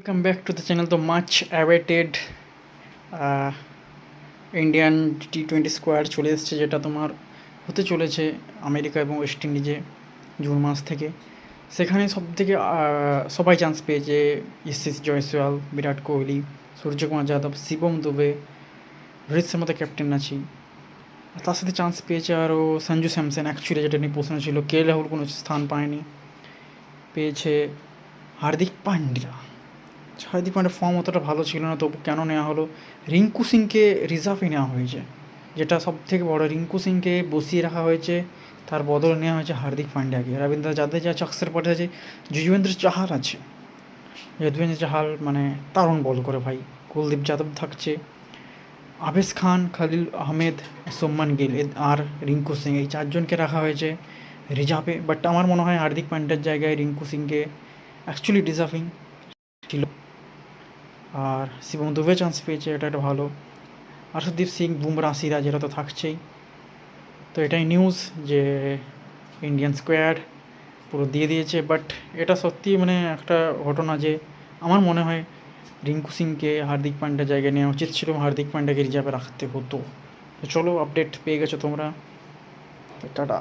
Welcome back to the channel. The much awaited Indian টি-20 squad চলে এসেছে, যেটা তোমার হতে চলেছে আমেরিকা এবং ওয়েস্ট ইন্ডিজে জুন মাস থেকে। সেখানে সবথেকে সবাই চান্স পেয়েছে। ইসিস জয়সওয়াল, বিরাট কোহলি, সূর্যকুমার যাদব, শিবম দুবে, রোহিত শর্মা তো ক্যাপ্টেন আছেই। তার সাথে চান্স পেয়েছে আরও সঞ্জু স্যামসন, অ্যাকচুয়ালি যেটা নিয়ে প্রশ্ন ছিল। কে রাহুল কোনো স্থান পায়নি, পেয়েছে হার্দিক পান্ডিয়া। হার্দিক পান্ডিয়ার ফর্ম অতটা ভালো ছিল না, তবু কেন নেওয়া হলো? রিঙ্কু সিংকে রিজার্ভে নেওয়া হয়েছে, যেটা সব থেকে বড়। রিঙ্কু সিংকে বসিয়ে রাখা হয়েছে, তার বদলে নেওয়া হয়েছে হার্দিক পান্ডিয়াকে। রবীন্দ্র জাদেজা, অক্ষর পটেল আছে, যুজবেন্দ্র চাহাল আছে। যুজবেন্দ্র চাহাল মানে দারুণ বল করে ভাই। কুলদীপ যাদব থাকছে, আবেশ খান, খালিল আহমেদ, সোম্মান গিল আর রিঙ্কু সিং, এই চারজনকে রাখা হয়েছে রিজার্ভে। বাট আমার মনে হয় হার্দিক পান্ডিয়ার জায়গায় রিঙ্কু সিংকে অ্যাকচুয়ালি ডিজার্ভিং ছিল। আর শিবম দুবে চান্স পেয়েছে, এটা একটা ভালো। হর্ষদীপ সিং, বুমরা, সিরাজ এরা তো থাকছেই। তো এটাই নিউজ যে ইন্ডিয়ান স্কোয়াড পুরো দিয়ে দিয়েছে। বাট এটা সত্যি মানে একটা ঘটনা যে আমার মনে হয় রিঙ্কু সিংকে হার্দিক পান্ডিয়ার জায়গায় নেওয়া উচিত ছিল, হার্দিক পান্ডিয়াকে রিজার্ভে রাখতে হতো। তো চলো, আপডেট পেয়ে গেছো তোমরা, টাটা।